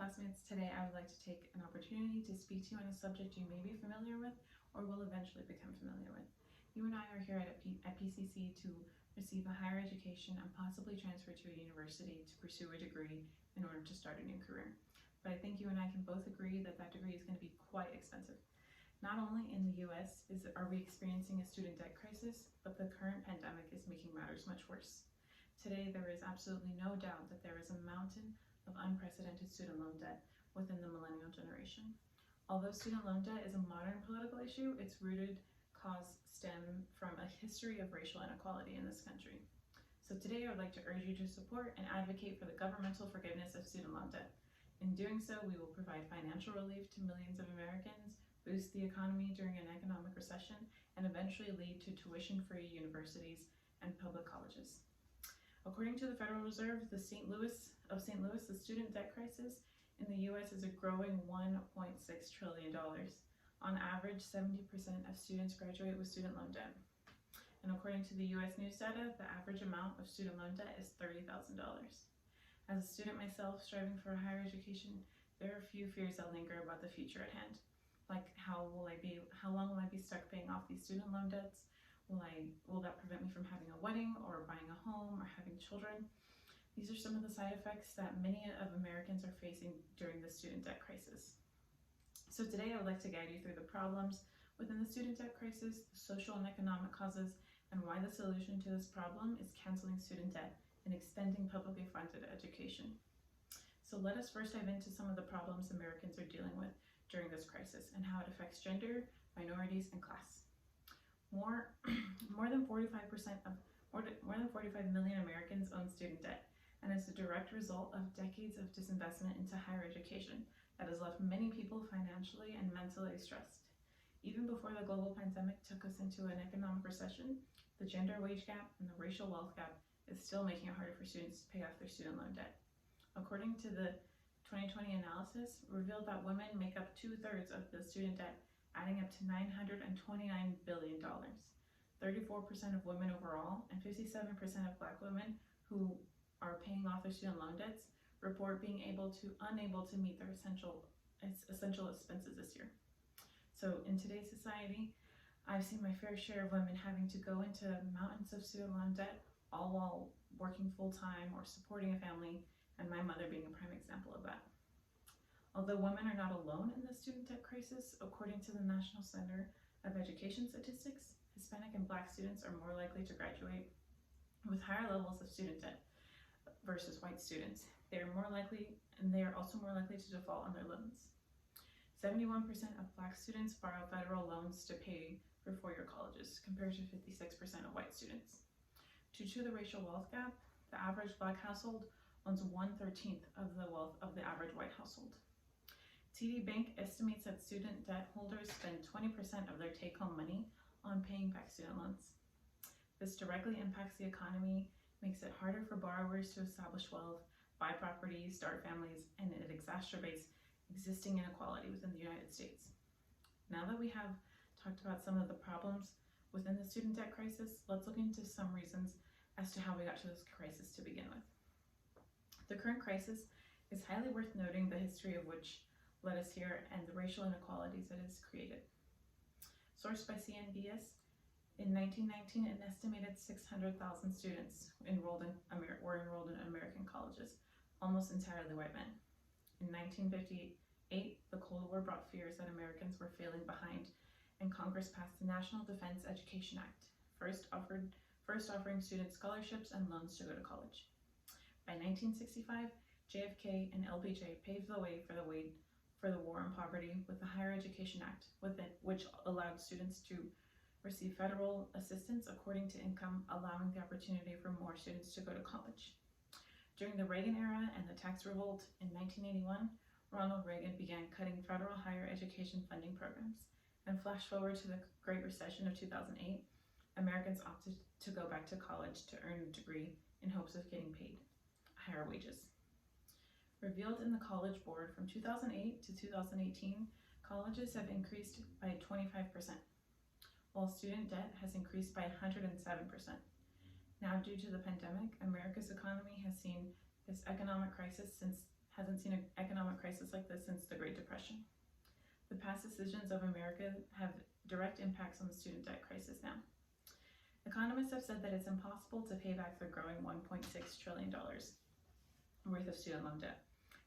classmates. Today I would like to take an opportunity to speak to you on a subject you may be familiar with or will eventually become familiar with. You and I are here at PCC to receive a higher education and possibly transfer to a university to pursue a degree in order to start a new career. But I think you and I can both agree that that degree is going to be quite expensive. Not only in the US are we experiencing a student debt crisis, but the current pandemic is making matters much worse. Today, there is absolutely no doubt that there is a mountain of unprecedented student loan debt within the millennial generation. Although student loan debt is a modern political issue, its rooted cause stem from a history of racial inequality in this country. So today I would like to urge you to support and advocate for the governmental forgiveness of student loan debt. In doing so, we will provide financial relief to millions of Americans, boost the economy during an economic recession, and eventually lead to tuition-free universities and public colleges. According to the Federal Reserve, the St. Louis, the student debt crisis in the U.S. is a growing $1.6 trillion. On average, 70% of students graduate with student loan debt. And according to the U.S. News data, the average amount of student loan debt is $30,000. As a student myself striving for a higher education, there are a few fears that linger about the future at hand. Like how long will I be stuck paying off these student loan debts? Will that prevent me from having a wedding or buying a home or having children? These are some of the side effects that many of Americans are facing during the student debt crisis. So today I would like to guide you through the problems within the student debt crisis, the social and economic causes, and why the solution to this problem is canceling student debt and extending publicly funded education. So let us first dive into some of the problems Americans are dealing with during this crisis and how it affects gender, minorities, and class. More than 45 million Americans own student debt, and it's a direct result of decades of disinvestment into higher education that has left many people financially and mentally stressed. Even before the global pandemic took us into an economic recession, the gender wage gap and the racial wealth gap is still making it harder for students to pay off their student loan debt. According to the 2020 analysis, revealed that women make up 2/3 of the student debt, adding up to $929 billion. 34% of women overall and 57% of Black women who are paying off their student loan debts report being unable to meet their essential expenses this year. So in today's society, I've seen my fair share of women having to go into mountains of student loan debt, all while working full-time or supporting a family, and my mother being a prime example of that. Although women are not alone in the student debt crisis, according to the National Center of Education Statistics, Hispanic and Black students are more likely to graduate with higher levels of student debt versus white students. They are also more likely to default on their loans. 71% of Black students borrow federal loans to pay for four-year colleges, compared to 56% of white students. Due to the racial wealth gap, the average Black household owns 1/13 of the wealth of the average white household. TD Bank estimates that student debt holders spend 20% of their take-home money on paying back student loans. This directly impacts the economy, makes it harder for borrowers to establish wealth, buy properties, start families, and it exacerbates existing inequality within the United States. Now that we have talked about some of the problems within the student debt crisis, let's look into some reasons as to how we got to this crisis to begin with. The current crisis is highly worth noting, the history of which led us here and the racial inequalities it has created. Sourced by CNBS, in 1919, an estimated 600,000 students were enrolled in American colleges, almost entirely white men. In 1958, the Cold War brought fears that Americans were failing behind, and Congress passed the National Defense Education Act, first offering students scholarships and loans to go to college. By 1965, JFK and LBJ paved the way for the war on poverty with the Higher Education Act, which allowed students to receive federal assistance according to income, allowing the opportunity for more students to go to college. During the Reagan era and the tax revolt in 1981, Ronald Reagan began cutting federal higher education funding programs. And flash forward to the Great Recession of 2008, Americans opted to go back to college to earn a degree in hopes of getting paid higher wages. Revealed in the College Board from 2008 to 2018, colleges have increased by 25%, while student debt has increased by 107%. Now, due to the pandemic, America's economy has seen this economic crisis hasn't seen an economic crisis like this since the Great Depression. The past decisions of America have direct impacts on the student debt crisis now. Economists have said that it's impossible to pay back the growing $1.6 trillion worth of student loan debt.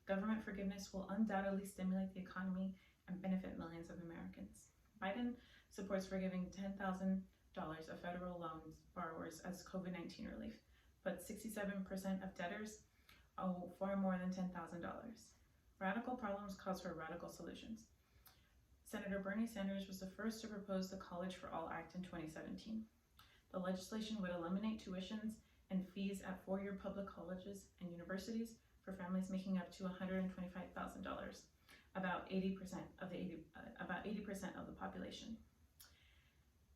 Government forgiveness will undoubtedly stimulate the economy and benefit millions of Americans. Biden supports forgiving $10,000 of federal loan borrowers as COVID-19 relief, but 67% of debtors owe far more than $10,000. Radical problems calls for radical solutions. Senator Bernie Sanders was the first to propose the College for All Act in 2017. The legislation would eliminate tuitions and fees at four-year public colleges and universities for families making up to $125,000, about 80% of the population.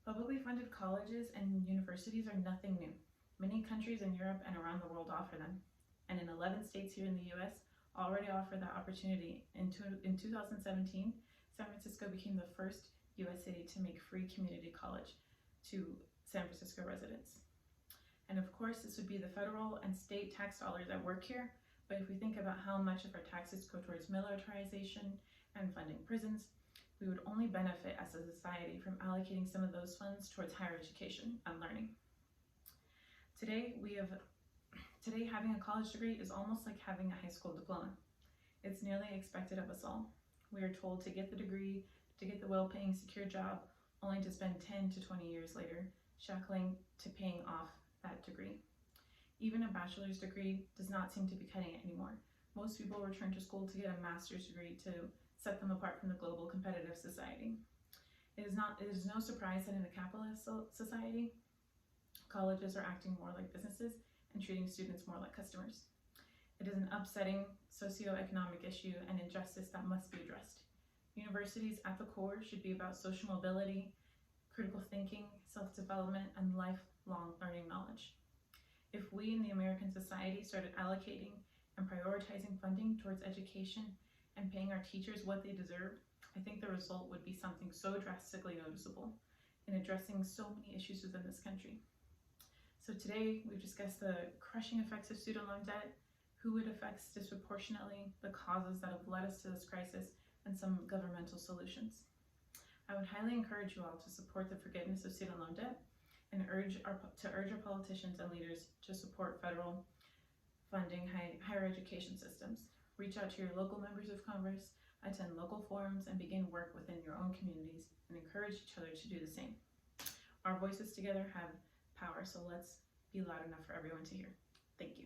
Publicly funded colleges and universities are nothing new. Many countries in Europe and around the world offer them, and in 11 states here in the US already offer that opportunity. In 2017, San Francisco became the first US city to make free community college to San Francisco residents. And of course, this would be the federal and state tax dollars at work here, but if we think about how much of our taxes go towards militarization and funding prisons, we would only benefit as a society from allocating some of those funds towards higher education and learning. Today, having a college degree is almost like having a high school diploma. It's nearly expected of us all. We are told to get the degree, to get the well-paying, secure job, only to spend 10 to 20 years later shackling to paying off that degree. Even a bachelor's degree does not seem to be cutting it anymore. Most people return to school to get a master's degree to set them apart from the global competitive society. It is no surprise that in a capitalist society, colleges are acting more like businesses and treating students more like customers. It is an upsetting socioeconomic issue and injustice that must be addressed. Universities at the core should be about social mobility, critical thinking, self-development, and lifelong learning knowledge. If we in the American society started allocating and prioritizing funding towards education and paying our teachers what they deserve, I think the result would be something so drastically noticeable in addressing so many issues within this country. So today, we've discussed the crushing effects of student loan debt, who it affects disproportionately, the causes that have led us to this crisis, and some governmental solutions. I would highly encourage you all to support the forgiveness of student loan debt and urge our politicians and leaders to support federal funding higher education systems. Reach out to your local members of Congress, attend local forums, and begin work within your own communities and encourage each other to do the same. Our voices together have power, so let's be loud enough for everyone to hear. Thank you.